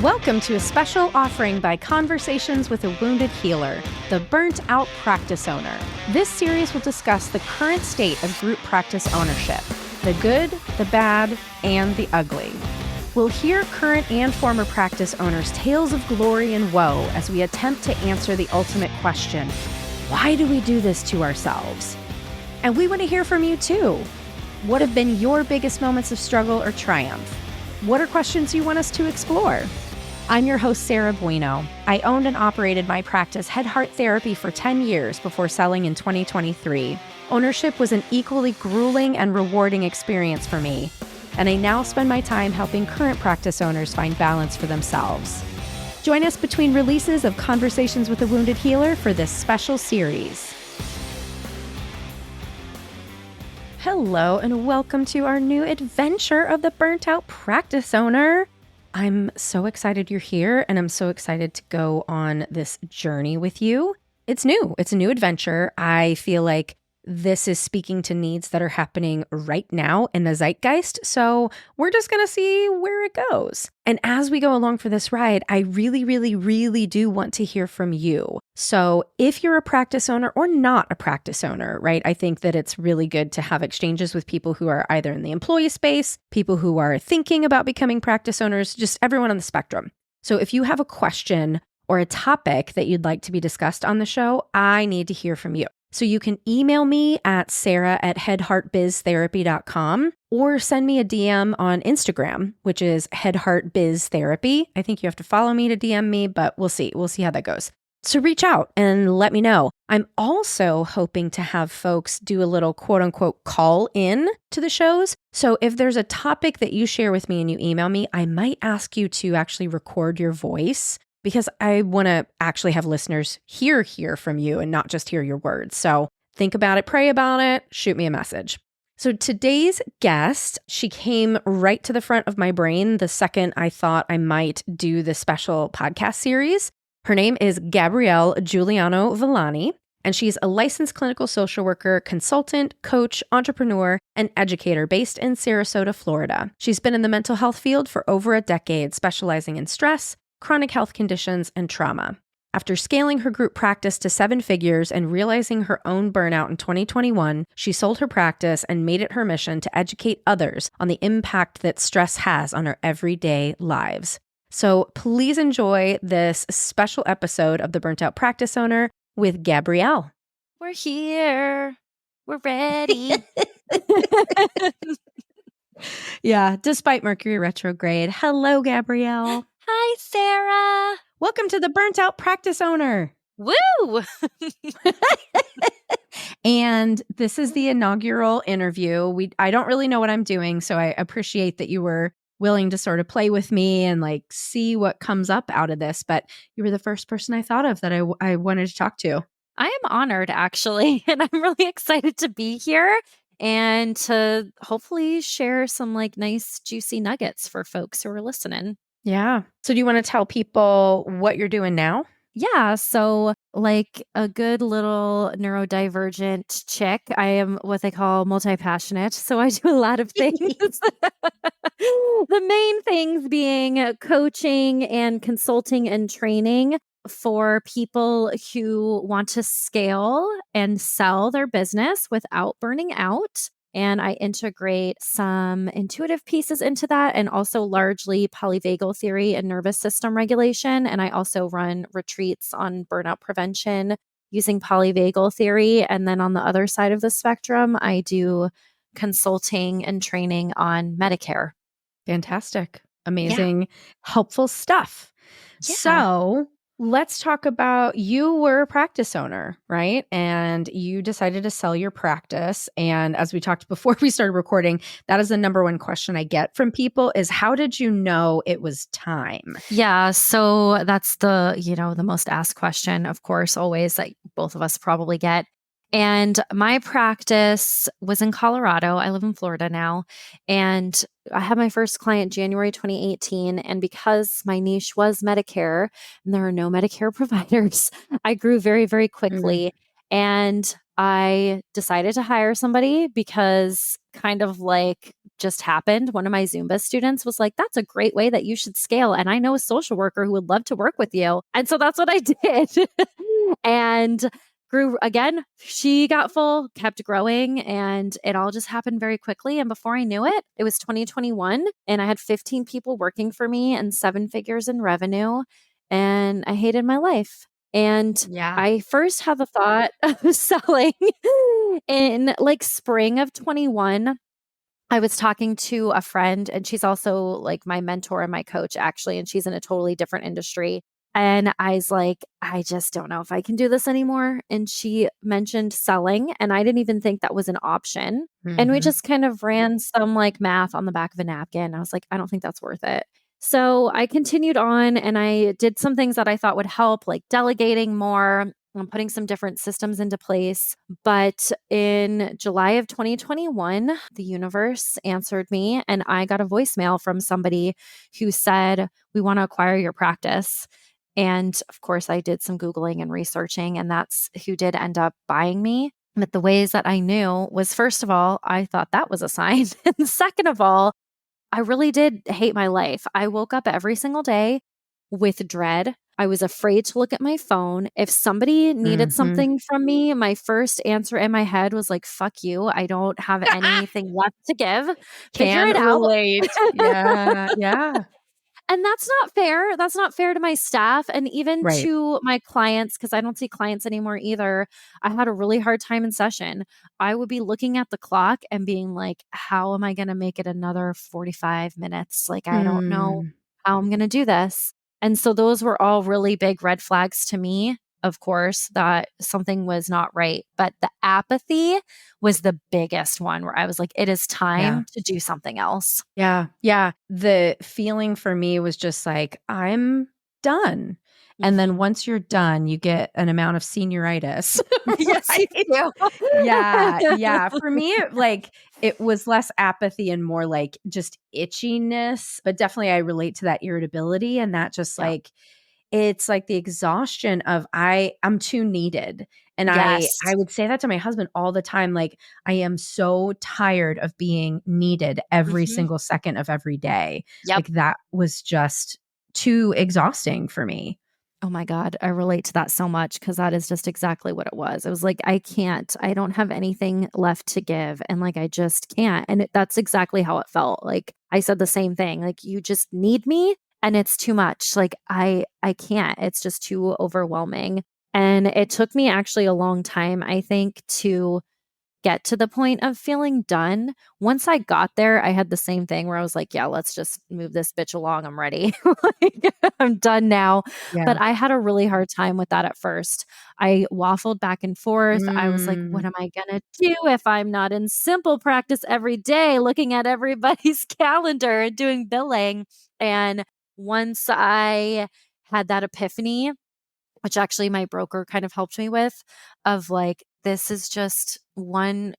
Welcome to a special offering by Conversations with a Wounded Healer, the Burnt Out Practice Owner. This series will discuss the current state of group practice ownership, the good, the bad, and the ugly. We'll hear current and former practice owners' tales of glory and woe as we attempt to answer the ultimate question, why do we do this to ourselves? And we want to hear from you too. What have been your biggest moments of struggle or triumph? What are questions you want us to explore? I'm your host, Sarah Bueno. I owned and operated my practice Head Heart Therapy for 10 years before selling in 2023. Ownership was an equally grueling and rewarding experience for me, and I now spend my time helping current practice owners find balance for themselves. Join us between releases of Conversations with a Wounded Healer for this special series. Hello, and welcome to our new adventure of the Burnt Out Practice Owner. I'm so excited you're here, and I'm so excited to go on this journey with you. It's new. It's a new adventure. I feel like this is speaking to needs that are happening right now in the zeitgeist, so we're just going to see where it goes. And as we go along for this ride, I really do want to hear from you. So if you're a practice owner or not a practice owner, right, I think that it's really good to have exchanges with people who are either in the employee space, people who are thinking about becoming practice owners, just everyone on the spectrum. So if you have a question or a topic that you'd like to be discussed on the show, I need to hear from you. So you can email me at sarah@headheartbiztherapy.com or send me a DM on Instagram, which is headheartbiztherapy. I think you have to follow me to DM me, but we'll see. We'll see how that goes. So reach out and let me know. I'm also hoping to have folks do a little quote unquote call in to the shows. So if there's a topic that you share with me and you email me, I might ask you to actually record your voice, because I want to actually have listeners hear from you and not just hear your words. So think about it, pray about it, shoot me a message. So today's guest, she came right to the front of my brain the second I thought I might do this special podcast series. Her name is Gabrielle Juliano-Villani, and she's a licensed clinical social worker, consultant, coach, entrepreneur, and educator based in Sarasota, Florida. She's been in the mental health field for over a decade, specializing in stress, chronic health conditions, and trauma. After scaling her group practice to 7 figures and realizing her own burnout in 2021, she sold her practice and made it her mission to educate others on the impact that stress has on our everyday lives. So please enjoy this special episode of The Burnt Out Practice Owner with Gabrielle. We're here. We're ready. Yeah, despite Mercury retrograde. Hello, Gabrielle. Hi, Sarah. Welcome to the Burnt Out Practice Owner. Woo! And this is the inaugural interview. I don't really know what I'm doing, so I appreciate that you were willing to sort of play with me and like see what comes up out of this. But you were the first person I thought of that I wanted to talk to. I am honored, actually, and I'm really excited to be here and to hopefully share some like nice, juicy nuggets for folks who are listening. Yeah. So do you want to tell people what you're doing now? Yeah. So like a good little neurodivergent chick, I am what they call multi-passionate. So I do a lot of things. The main things being coaching and consulting and training for people who want to scale and sell their business without burning out. And I integrate some intuitive pieces into that and also largely polyvagal theory and nervous system regulation. And I also run retreats on burnout prevention using polyvagal theory. And then on the other side of the spectrum, I do consulting and training on Medicare. Fantastic. Amazing, helpful stuff. Yeah. So let's talk about, you were a practice owner, right? And you decided to sell your practice. And as we talked before we started recording, that is the number one question I get from people is, how did you know it was time? Yeah. So that's the most asked question, of course, always, that both of us probably get. And my practice was in Colorado. I live in Florida now. And I had my first client January 2018. And because my niche was Medicare and there are no Medicare providers, I grew very, very quickly. And I decided to hire somebody because kind of like just happened. One of my Zumba students was like, that's a great way that you should scale. And I know a social worker who would love to work with you. And so that's what I did. And grew again. She got full, kept growing, and it all just happened very quickly. And before I knew it, it was 2021, and I had 15 people working for me and 7 figures in revenue. And I hated my life. And Yeah. I first had the thought of selling in like spring of 21. I was talking to a friend, and she's also like my mentor and my coach, actually, and she's in a totally different industry. And I was like, I just don't know if I can do this anymore. And she mentioned selling, and I didn't even think that was an option. And we Hmm. just kind of ran some like math on the back of a napkin. I was like, I don't think that's worth it. So I continued on and I did some things that I thought would help, like delegating more and putting some different systems into place. But in July of 2021, the universe answered me, and I got a voicemail from somebody who said, we want to acquire your practice. And of course, I did some Googling and researching, and that's who did end up buying me. But the ways that I knew was, first of all, I thought that was a sign. And second of all, I really did hate my life. I woke up every single day with dread. I was afraid to look at my phone. If somebody needed Hmm. something from me, my first answer in my head was like, fuck you. I don't have anything left to give. Figure Can it out. relate. Yeah. Yeah. And that's not fair. That's not fair to my staff and even Right. to my clients because I don't see clients anymore either. I had a really hard time in session. I would be looking at the clock and being like, how am I going to make it another 45 minutes? Like, I don't know Mm. how I'm going to do this. And so those were all really big red flags to me, of course, that something was not right. But the apathy was the biggest one where I was like, it is Yeah. time to do something else. Yeah. Yeah. The feeling for me was just like, I'm done. And then Mhm. once you're done, you get an amount of senioritis, Yes, you right? do. Yeah. Yeah. For me, it was less apathy and more like just itchiness, but definitely I relate to that irritability and that just Yeah. like it's like the exhaustion of I'm too needed. And I Yes. would say that to my husband all the time, like, I am so tired of being needed every Mhm. single second of every day. Yep. Like, that was just too exhausting for me. Oh my god, I relate to that so much because that is just exactly what it was. It was like, I can't. I don't have anything left to give, and, like, I just can't, and that's exactly how it felt. Like, I said the same thing, like, "You just need me, and it's too much." Like, I can't. It's just too overwhelming, and it took me actually a long time, I think, to get to the point of feeling done. Once I got there, I had the same thing where I was like, yeah, let's just move this bitch along. I'm ready. Like, I'm done now. Yeah. But I had a really hard time with that at first. I waffled back and forth. I was like, what Mm. am I going to do if I'm not in simple practice every day, looking at everybody's calendar and doing billing? And once I had that epiphany, which actually my broker kind of helped me with, of like, this is just one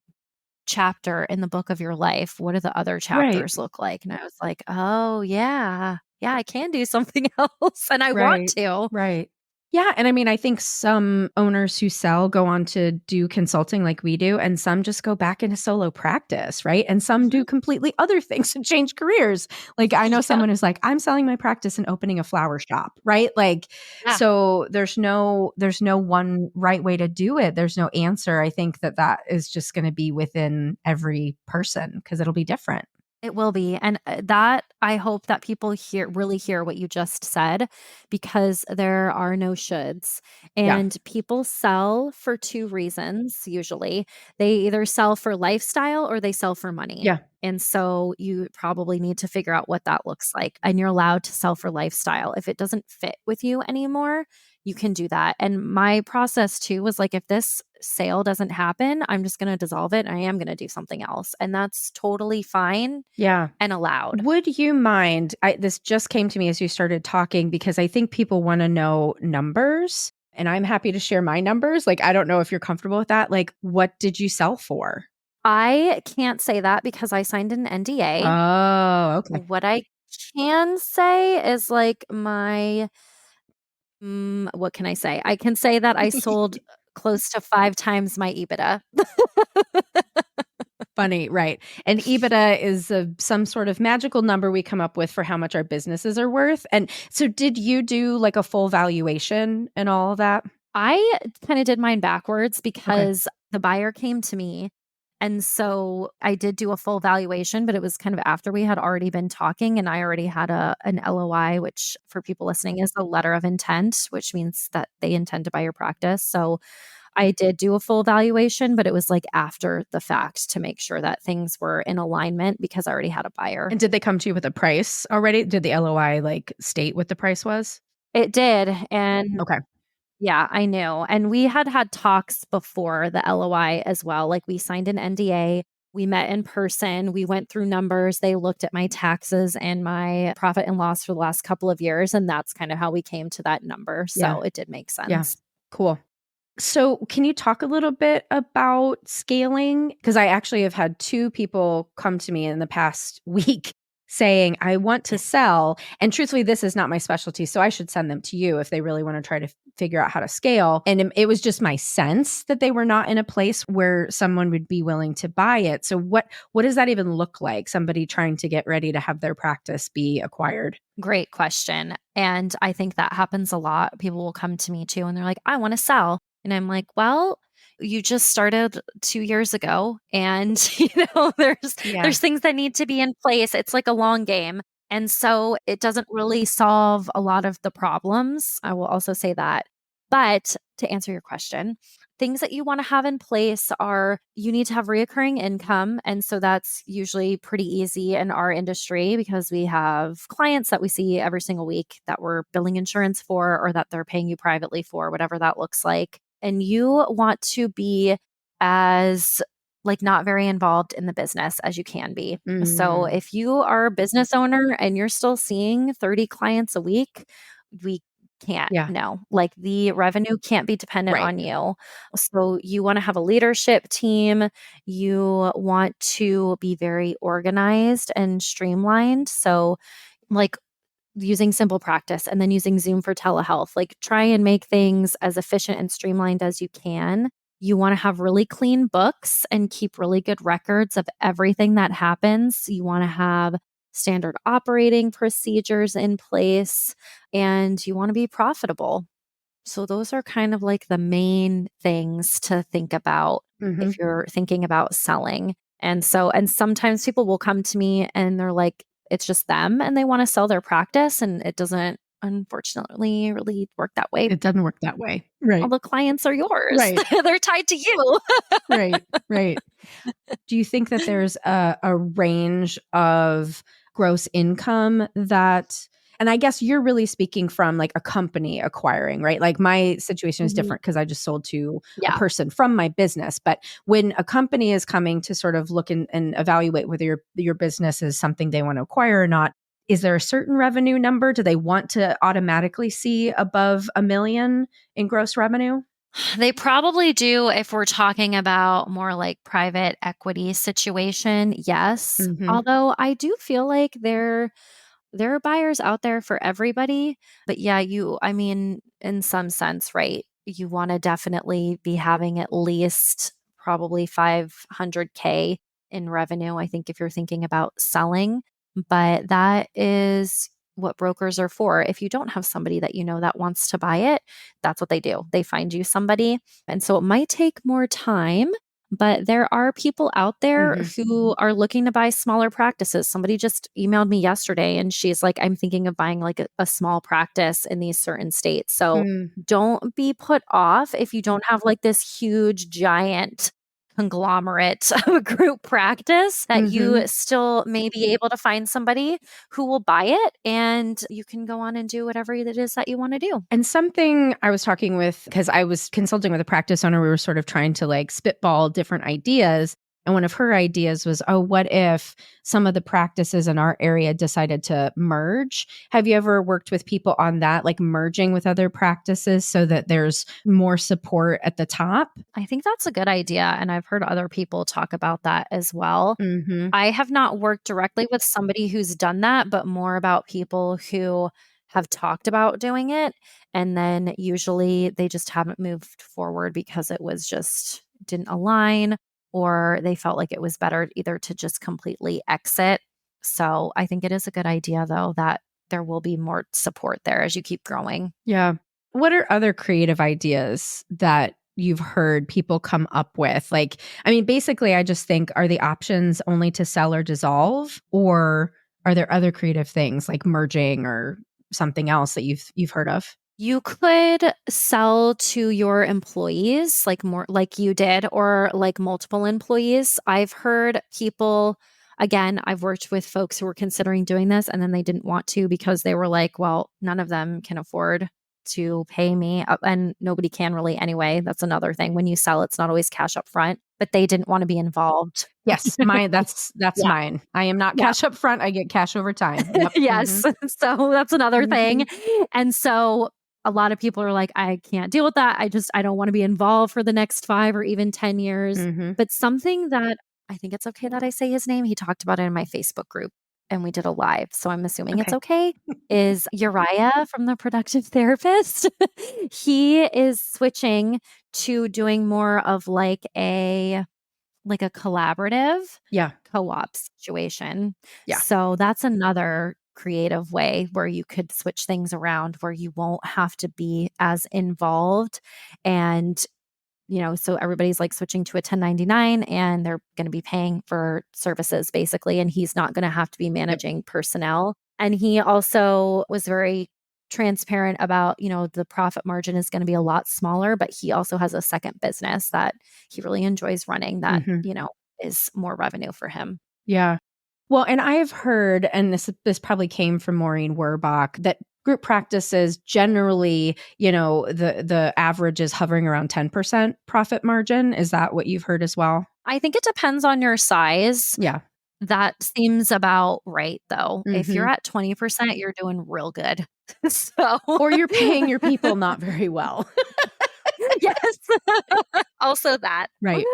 chapter in the book of your life. What do the other Right. chapters look like? And I was like, oh, yeah. Yeah, I can do something else and I want Right. to. Right. Yeah, and I mean, I think some owners who sell go on to do consulting like we do, and some just go back into solo practice, right? And some do Mhm. completely other things and change careers. Like I know Yeah. someone who's like, I'm selling my practice and opening a flower shop, right? Like, Yeah. so there's no one right way to do it. There's no answer. I think that is just going to be within every person because it'll be different. It will be. And that I hope that people really hear what you just said because there are no shoulds. Yeah. And people sell for two reasons usually. They either sell for lifestyle or they sell for money. Yeah. And so you probably need to figure out what that looks like. And you're allowed to sell for lifestyle. If it doesn't fit with you anymore, you can do that. And my process too was like, if this sale doesn't happen, I'm just going to dissolve it and I am going to do something else. And that's totally fine Yeah. and allowed. Would you mind? This just came to me as you started talking because I think people want to know numbers, and I'm happy to share my numbers. Like, I don't know if you're comfortable with that. Like, what did you sell for? I can't say that because I signed an NDA. Oh, okay. What I can say is like what can I say? I can say that I sold close to 5 times my EBITDA. Funny, right. And EBITDA is some sort of magical number we come up with for how much our businesses are worth. And so did you do like a full valuation and all of that? I kind of did mine backwards Okay. because the buyer came to me. And so I did do a full valuation, but it was kind of after we had already been talking and I already had an LOI, which for people listening is a letter of intent, which means that they intend to buy your practice. So I did do a full valuation, but it was like after the fact to make sure that things were in alignment because I already had a buyer. And did they come to you with a price already? Did the LOI like state what the price was? It did. And Okay. yeah, I knew. And we had talks before the LOI as well. Like we signed an NDA. We met in person. We went through numbers. They looked at my taxes and my profit and loss for the last couple of years. And that's kind of how we came to that number. Yeah. So it did make Yeah. sense. Cool. So, can you talk a little bit about scaling? Because I actually have had two people come to me in the past week saying, I want to sell. And truthfully, this is not my specialty. So, I should send them to you if they really want to try to figure out how to scale. And it was just my sense that they were not in a place where someone would be willing to buy it. So, what does that even look like? Somebody trying to get ready to have their practice be acquired? Great question. And I think that happens a lot. People will come to me too and they're like, I want to sell. And I'm like, well, you just started 2 years ago and there's Yeah. things that need to be in place. It's like a long game. And so it doesn't really solve a lot of the problems. I will also say that. But to answer your question, things that you want to have in place are you need to have reoccurring income. And so that's usually pretty easy in our industry because we have clients that we see every single week that we're billing insurance for or that they're paying you privately for, whatever that looks like. And you want to be as like not very involved in the business as you can be. So Mm, if you are a business owner and you're still seeing 30 clients a week, we can't. yeah. No, like the revenue can't be dependent Right. on you. So you want to have a leadership team. You want to be very organized and streamlined. So, like using simple practice and then using Zoom for telehealth, like try and make things as efficient and streamlined as you can. You want to have really clean books and keep really good records of everything that happens. You want to have standard operating procedures in place and you want to be profitable. So, those are kind of like the main things to think about Hmm. if you're thinking about selling. And sometimes people will come to me and they're like, it's just them and they want to sell their practice. And it doesn't, unfortunately, really work that way. It doesn't work that way. All Right. the clients are yours, Right. they're tied to you. Right. Right. Do you think that there's a range of gross income that, and I guess you're really speaking from like a company acquiring, right? Like my situation is Mhm. different because I just sold to a Yeah. person from my business. But when a company is coming to sort of look and evaluate whether your business is something they want to acquire or not, is there a certain revenue number? Do they want to automatically see above 1 million in gross revenue? They probably do if we're talking about more like private equity situation. Yes. Hmm. Although I do feel like there are buyers out there for everybody. But yeah, I mean, in some sense, right? You want to definitely be having at least probably 500K in revenue. I think if you're thinking about selling, but that is what brokers are for. If you don't have somebody that you know that wants to buy it, that's what they do. They find you somebody. And so it might take more time, but there are people out there Hmm. who are looking to buy smaller practices. Somebody just emailed me yesterday and she's like, I'm thinking of buying like a small practice in these certain states. So don't be put off if you don't have like this huge, giant conglomerate of a group practice that Mm-hmm. you still may be able to find somebody who will buy it and you can go on and do whatever it is that you want to do. And something I was talking with, because I was consulting with a practice owner, we were sort of trying to like spitball different ideas. And one of her ideas was, oh, what if some of the practices in our area decided to merge? Have you ever worked with people on that, like merging with other practices so that there's more support at the top? I think that's a good idea. And I've heard other people talk about that as well. Mm-hmm. I have not worked directly with somebody who's done that, but more about people who have talked about doing it. And then usually they just haven't moved forward because it was just didn't align, or they felt like it was better either to just completely exit. So I think it is a good idea, though, that there will be more support there as you keep growing. Yeah. What are other creative ideas that you've heard people come up with? Like, I mean, basically, I just think, are the options only to sell or dissolve, or are there other creative things like merging or something else that you've heard of? You could sell to your employees, like more like you did, or like multiple employees. I've heard people, again, I've worked with folks who were considering doing this and then they didn't want to because they were like, well, none of them can afford to pay me. And nobody can really anyway. That's another thing. When you sell, it's not always cash up front, but they didn't want to be involved. Yes, that's Yeah. mine. I am not Yeah. cash up front. I get cash over time. Yep. Yes. So that's another thing. And so a lot of people are like, I can't deal with that. I don't want to be involved for the next 5 or even 10 years. Mm-hmm. But something that I think it's okay that I say his name, he talked about it in my Facebook group and we did a live. So I'm assuming it's okay, is Uriah from the Productive Therapist. He is switching to doing more of like a collaborative Yeah. co-op situation. Yeah. So that's another creative way where you could switch things around where you won't have to be as involved. And, so everybody's like switching to a 1099 and they're going to be paying for services basically. And he's not going to have to be managing personnel. And he also was very transparent about, the profit margin is going to be a lot smaller, but he also has a second business that he really enjoys running that, Mm-hmm. is more revenue for him. Yeah. Well, and I have heard, and this probably came from Maureen Werbach, that group practices generally, the average is hovering around 10% profit margin. Is that what you've heard as well? I think it depends on your size. Yeah. That seems about right, though. If you're Mm-hmm. at 20%, you're doing real good. So, Or you're paying your people not very well. yes. Also that. Right.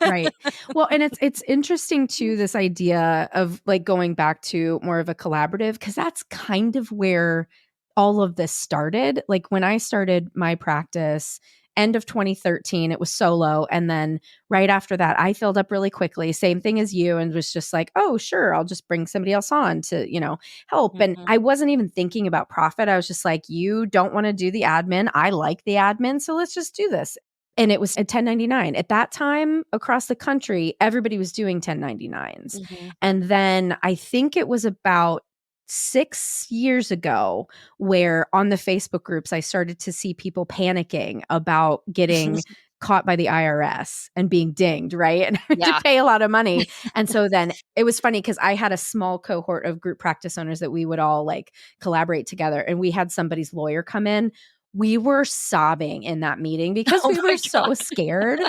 Right. Well, and it's interesting too, this idea of like going back to more of a collaborative, because that's kind of where all of this started. Like when I started my practice, end of 2013, it was solo. And then right after that, I filled up really quickly, same thing as you, and was just like, oh, sure, I'll just bring somebody else on to, help. And Mhm. I wasn't even thinking about profit. I was just like, you don't want to do the admin. I like the admin. So let's just do this. And it was a 1099. At that time, across the country, everybody was doing 1099s. Mhm. And then I think it was about 6 years ago where on the Facebook groups, I started to see people panicking about getting caught by the IRS and being dinged, right? And having to Yeah. pay a lot of money. And so then it was funny because I had a small cohort of group practice owners that we would all like collaborate together. And we had somebody's lawyer come in. We were sobbing in that meeting because Oh we my were so God. scared.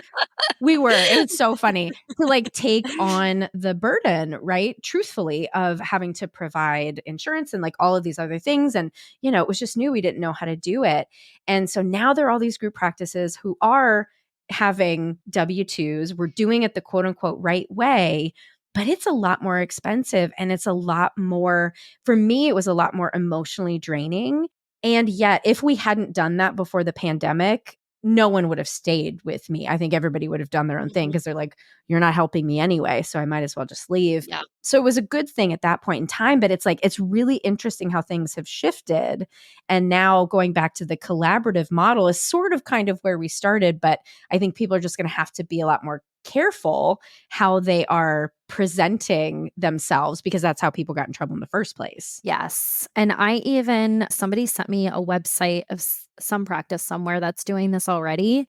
We were. It was so funny to like take on the burden, right? Truthfully, of having to provide insurance and like all of these other things. And, it was just new. We didn't know how to do it. And so now there are all these group practices who are having W-2s. We're doing it the quote unquote right way, but it's a lot more expensive. And it's a lot more, for me, it was a lot more emotionally draining. And yet, if we hadn't done that before the pandemic, no one would have stayed with me. I think everybody would have done their own thing because they're like, you're not helping me anyway, so I might as well just leave. Yeah. So it was a good thing at that point in time, but it's like, it's really interesting how things have shifted. And now going back to the collaborative model is sort of kind of where we started, but I think people are just going to have to be a lot more careful how they are presenting themselves because that's how people got in trouble in the first place. Yes. And somebody sent me a website of some practice somewhere that's doing this already.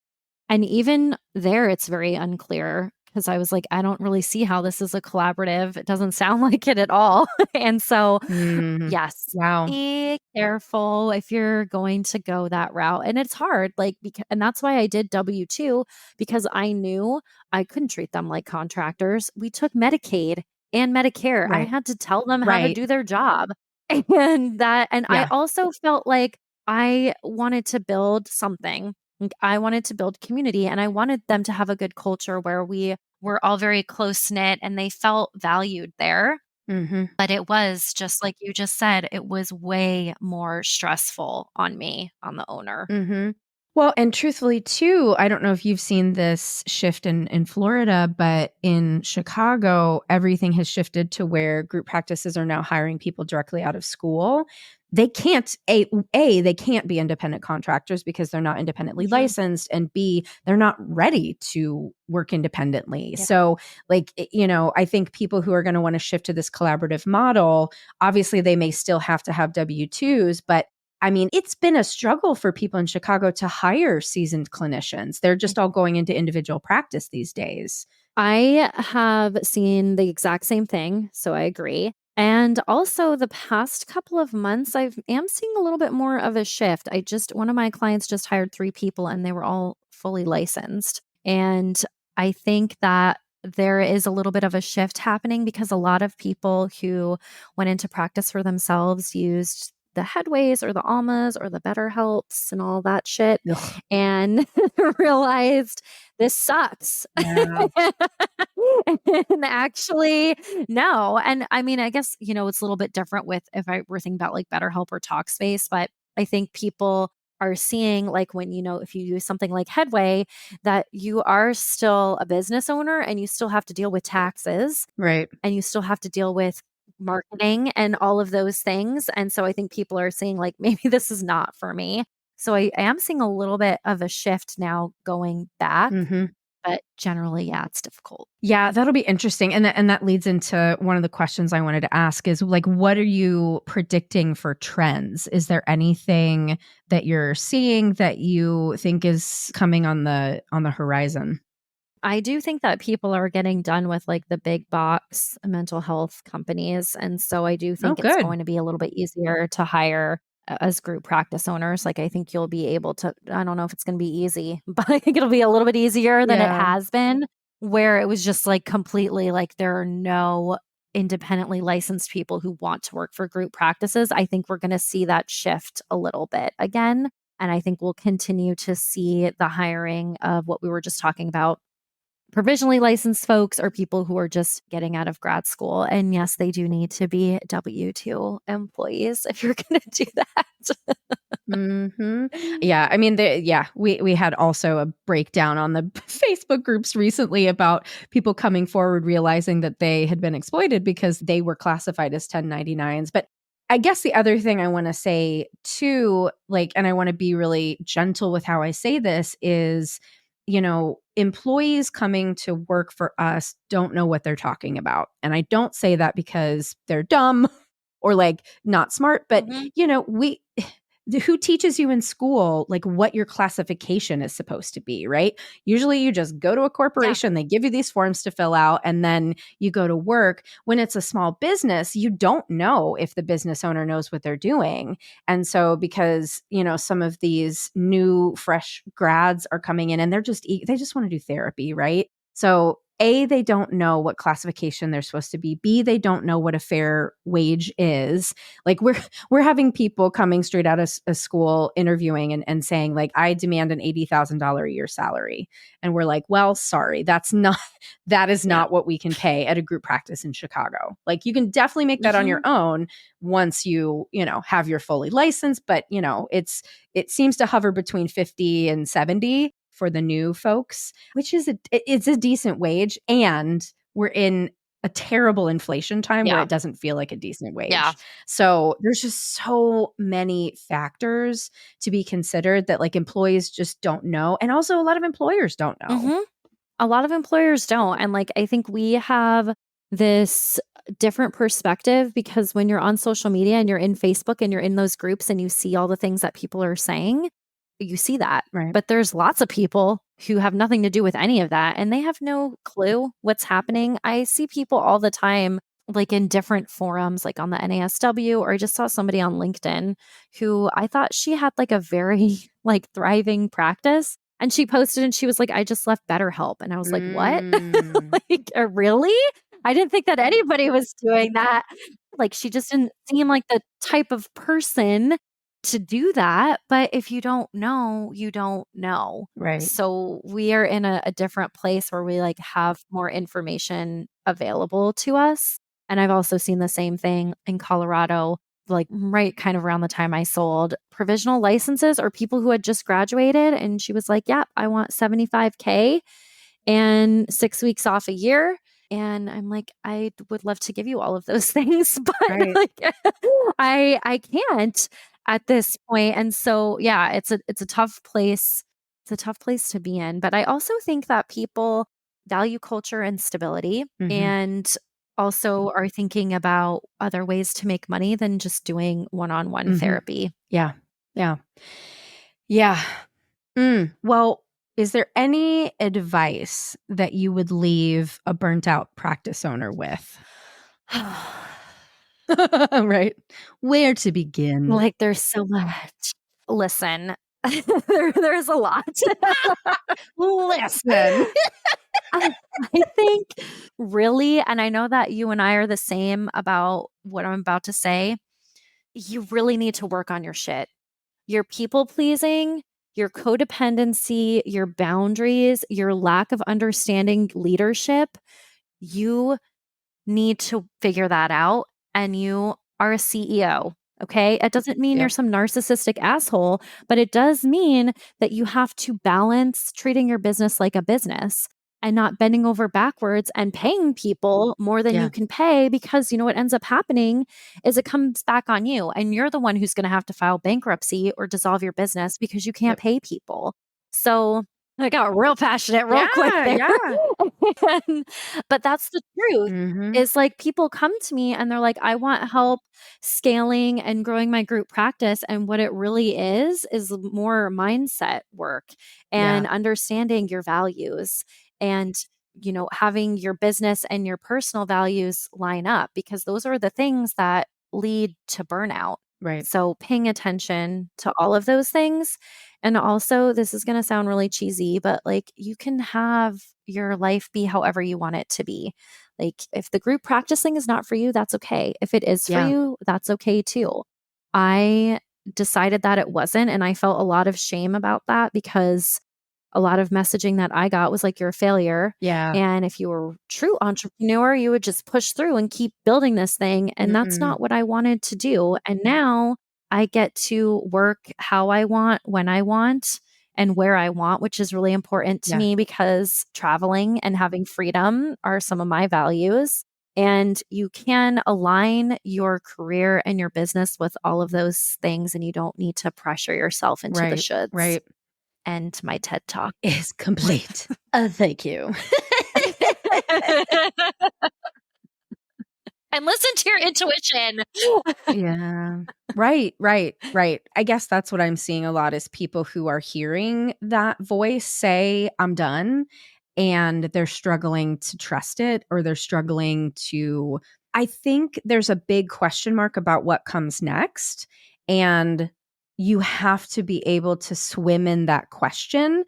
And even there, it's very unclear because I was like, I don't really see how this is a collaborative. It doesn't sound like it at all. And so, yes, Wow. be careful if you're going to go that route. And it's hard, and that's why I did W-2 because I knew I couldn't treat them like contractors. We took Medicaid and Medicare. I Right. had to tell them how to Right. do their job. And I Yeah. also felt like I wanted to build something. Like, I wanted to build community and I wanted them to have a good culture where we were all very close knit and they felt valued there. Mm-hmm. But it was just like you just said, it was way more stressful on me, on the owner. Mm-hmm. Well, and truthfully, too, I don't know if you've seen this shift in Florida, but in Chicago, everything has shifted to where group practices are now hiring people directly out of school. They can't, they can't be independent contractors because they're not independently Mhm. licensed, and B, they're not ready to work independently. Yeah. So, like, I think people who are going to want to shift to this collaborative model, obviously, they may still have to have W-2s, but I mean, it's been a struggle for people in Chicago to hire seasoned clinicians. They're just all going into individual practice these days. I have seen the exact same thing, so I agree. And also the past couple of months, I am seeing a little bit more of a shift. One of my clients just hired 3 people and they were all fully licensed. And I think that there is a little bit of a shift happening because a lot of people who went into practice for themselves used the Headways or the Almas or the BetterHelps and all that shit Ugh. and realized this sucks. Yeah. And actually, no. And I mean, I guess, it's a little bit different with if I were thinking about like BetterHelp or Talkspace, but I think people are seeing like when, if you use something like Headway, that you are still a business owner and you still have to deal with taxes Right. and you still have to deal with marketing and all of those things. And so I think people are seeing like, maybe this is not for me. So I am seeing a little bit of a shift now going back, Mm-hmm. but generally, yeah, it's difficult. Yeah, that'll be interesting. And that leads into one of the questions I wanted to ask is like, what are you predicting for trends? Is there anything that you're seeing that you think is coming on the horizon? I do think that people are getting done with like the big box mental health companies. And so I do Oh, think it's good. going to be a little bit easier to hire as group practice owners. Like, I think you'll be able to, I don't know if it's going to be easy, but I think it'll be a little bit easier than it Yeah. has been, where it was just like completely like there are no independently licensed people who want to work for group practices. I think we're going to see that shift a little bit again. And I think we'll continue to see the hiring of what we were just talking about, provisionally licensed folks or people who are just getting out of grad school. And yes, they do need to be W-2 employees if you're going to do that. Hmm. Yeah, I mean, we had also a breakdown on the Facebook groups recently about people coming forward realizing that they had been exploited because they were classified as 1099s. But I guess the other thing I want to say too, like, and I want to be really gentle with how I say this is, employees coming to work for us don't know what they're talking about. And I don't say that because they're dumb or like not smart, but Mhm. we who teaches you in school like what your classification is supposed to be, right? Usually you just go to a Yeah. corporation, they give you these forms to fill out, and then you go to work. When it's a small business, you don't know if the business owner knows what they're doing. And so because, some of these new fresh grads are coming in and they just want to do therapy, right? So A, they don't know what classification they're supposed to be. B, they don't know what a fair wage is. Like we're having people coming straight out of a school interviewing and saying like, I demand an $80,000 a year salary. And we're like, well, sorry, that is Yeah. not what we can pay at a group practice in Chicago. Like you can definitely make that on your Mhm. own once have your fully licensed, but it seems to hover between 50 and 70 for the new folks, which is it's a decent wage. And we're in a terrible inflation time where Yeah. it doesn't feel like a decent Yeah. wage. So there's just so many factors to be considered that like employees just don't know. And also a lot of employers don't know. Mhm. A lot of employers don't. And like, I think we have this different perspective because when you're on social media and you're in Facebook and you're in those groups and you see all the things that people are saying, you see that. Right. But there's lots of people who have nothing to do with any of that and they have no clue what's happening. I see people all the time, like in different forums, like on the NASW, or I just saw somebody on LinkedIn who I thought she had like a very like thriving practice. And she posted and she was like, I just left BetterHelp. And I was like, what? Mm, Like, really? I didn't think that anybody was doing that. Like, she just didn't seem like the type of person to do that. But if you don't know, you don't know. right. So we are in a different place where we like have more information available to us. And I've also seen the same thing in Colorado, like right kind of around the time I sold provisional licenses, or people who had just graduated. And she was like, yeah, I want 75K and 6 weeks off a year. And I'm like, I would love to give you all of those things, but Right. like I can't at this point. And so yeah, it's a tough place. It's a tough place to be in. But I also think that people value culture and stability, and also are thinking about other ways to make money than just doing one-on-one therapy. Yeah. Yeah. Yeah. Well, is there any advice that you would leave a burnt out practice owner with? Right. Where to begin? Like, there's so much. Listen, there's a lot. Listen. I think really, and I know that you and I are the same about what I'm about to say, you really need to work on your shit. Your people pleasing, your codependency, your boundaries, your lack of understanding leadership. You need to figure that out, and you are a CEO. Okay. It doesn't mean you're Yep. some narcissistic asshole, but it does mean that you have to balance treating your business like a business and not bending over backwards and paying people more than Yeah. you can pay, because you know what ends up happening is it comes back on you, and you're the one who's going to have to file bankruptcy or dissolve your business because you can't Yep. pay people. So I got real passionate real quick there. Yeah. But that's the truth. Is like people come to me and they're like, I want help scaling and growing my group practice. And what it really is more mindset work and understanding your values, and you know, having your business and your personal values line up, because those are the things that lead to burnout. Right. So paying attention to all of those things. And also, this is going to sound really cheesy, but like you can have your life be however you want it to be. Like if the group practicing is not for you, that's okay. If it is for you, that's okay too. I decided that it wasn't, and I felt a lot of shame about that, because a lot of messaging that I got was like, you're a failure. Yeah. And if you were a true entrepreneur, you would just push through and keep building this thing. And that's not what I wanted to do. And now I get to work how I want, when I want, and where I want, which is really important to me, because traveling and having freedom are some of my values. And you can align your career and your business with all of those things, and you don't need to pressure yourself into the shoulds. Right. And my TED Talk Is complete. Thank you. And listen to your intuition. Yeah. Right. I guess that's what I'm seeing a lot, is people who are hearing that voice say, I'm done, and they're struggling to trust it, or they're struggling to, I think there's a big question mark about what comes next. And you have to be able to swim in that question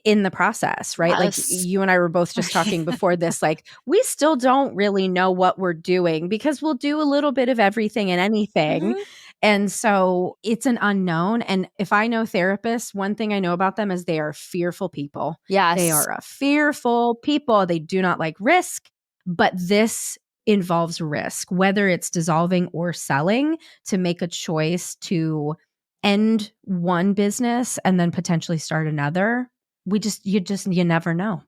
in the process, right? Like Yes. you and I were both just talking before this, like we still don't really know what we're doing, because we'll do a little bit of everything and anything. And so it's an unknown. And if I know therapists, one thing I know about them is they are fearful people. Yes. They are a fearful people. They do not like risk, but this involves risk, whether it's dissolving or selling, to make a choice to end one business and then potentially start another. You never know.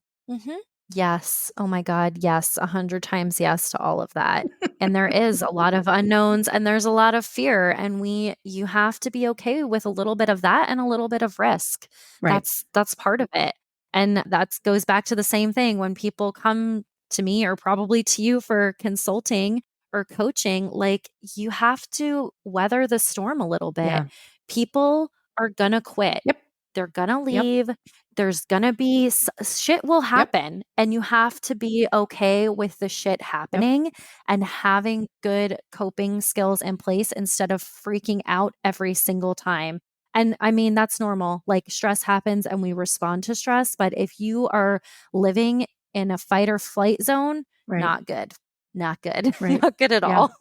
Yes. Oh my God. Yes. 100 times yes to all of that. And there is a lot of unknowns, and there's a lot of fear. And you have to be okay with a little bit of that and a little bit of risk. Right. That's part of it. And that goes back to the same thing when people come to me, or probably to you, for consulting or coaching. Like, you have to weather the storm a little bit. Yeah. People are gonna quit. Yep. They're gonna Yep. leave. There's gonna be shit will happen, and you have to be okay with the shit happening and having good coping skills in place instead of freaking out every single time. And I mean, that's normal. Like, stress happens and we respond to stress. But if you are living in a fight or flight zone, Right. not good. Not good. Right. Not good at Yeah. all.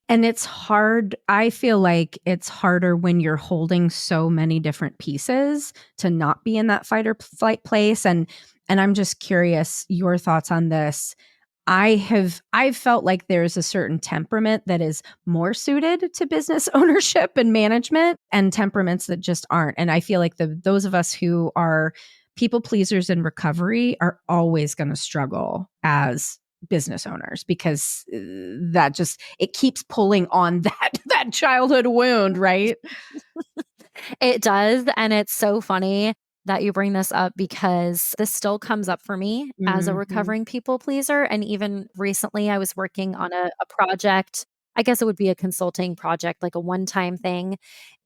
And it's hard. I feel like it's harder when you're holding so many different pieces to not be in that fight or flight place. And I'm just curious your thoughts on this. I've felt like there's a certain temperament that is more suited to business ownership and management, and temperaments that just aren't. And I feel like those of us who are people pleasers in recovery are always going to struggle as business owners, because it keeps pulling on that childhood wound, right? It does. And it's so funny that you bring this up, because this still comes up for me as a recovering people pleaser. And even recently, I was working on a project. I guess it would be a consulting project, like a one-time thing.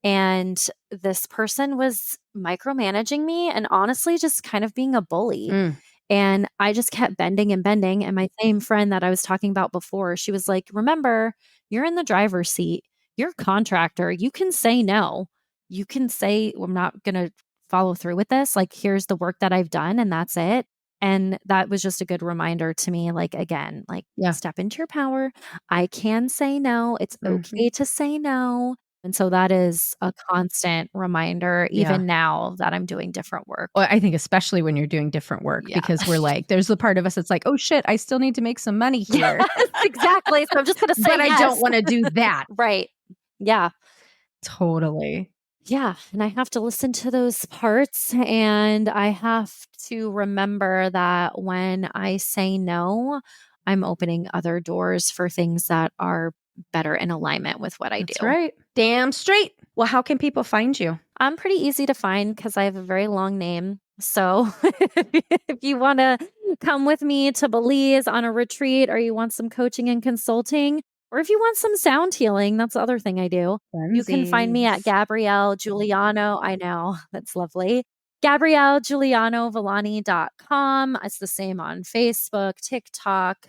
And this person was micromanaging me and honestly just kind of being a bully. And I just kept bending and bending. And my same friend that I was talking about before, she was like, remember, you're in the driver's seat. You're a contractor. You can say no. You can say, well, I'm not going to follow through with this. Like, here's the work that I've done and that's it. And that was just a good reminder to me, like, again, like, step into your power. I can say no. It's okay to say no. And so that is a constant reminder, even now that I'm doing different work. Well, I think especially when you're doing different work, because we're like, there's the part of us that's like, oh shit, I still need to make some money here. Yes, exactly. So I'm just going to say but I don't want to do that. Right. Yeah. Totally. Yeah. And I have to listen to those parts, and I have to remember that when I say no, I'm opening other doors for things that are better in alignment with what I do. That's right. Damn straight. Well, how can people find you? I'm pretty easy to find because I have a very long name. So if you want to come with me to Belize on a retreat, or you want some coaching and consulting, or if you want some sound healing, that's the other thing I do. You can find me at Gabrielle Juliano. I know, that's lovely. GabrielleJuliano-Villani.com. It's the same on Facebook, TikTok,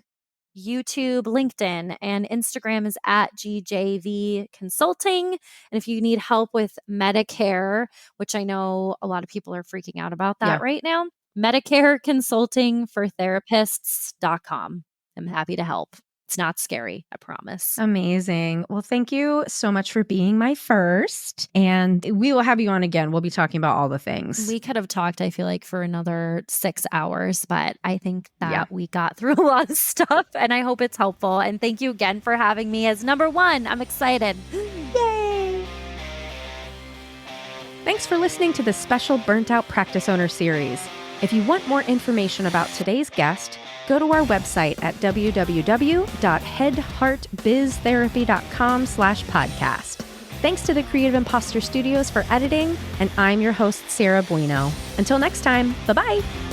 YouTube, LinkedIn, and Instagram is at GJV Consulting. And if you need help with Medicare, which I know a lot of people are freaking out about that right now, Medicare Consulting for Therapists.com. I'm happy to help. It's not scary, I promise. Amazing. Well, thank you so much for being my first. And we will have you on again. We'll be talking about all the things. We could have talked, I feel like, for another 6 hours, but I think that we got through a lot of stuff, and I hope it's helpful. And thank you again for having me as number one. I'm excited. Yay! Thanks for listening to the special Burnt Out Practice Owner series. If you want more information about today's guest, go to our website at www.headheartbiztherapy.com/podcast. Thanks to the Creative Imposter Studios for editing, and I'm your host, Sarah Bueno. Until next time, bye-bye.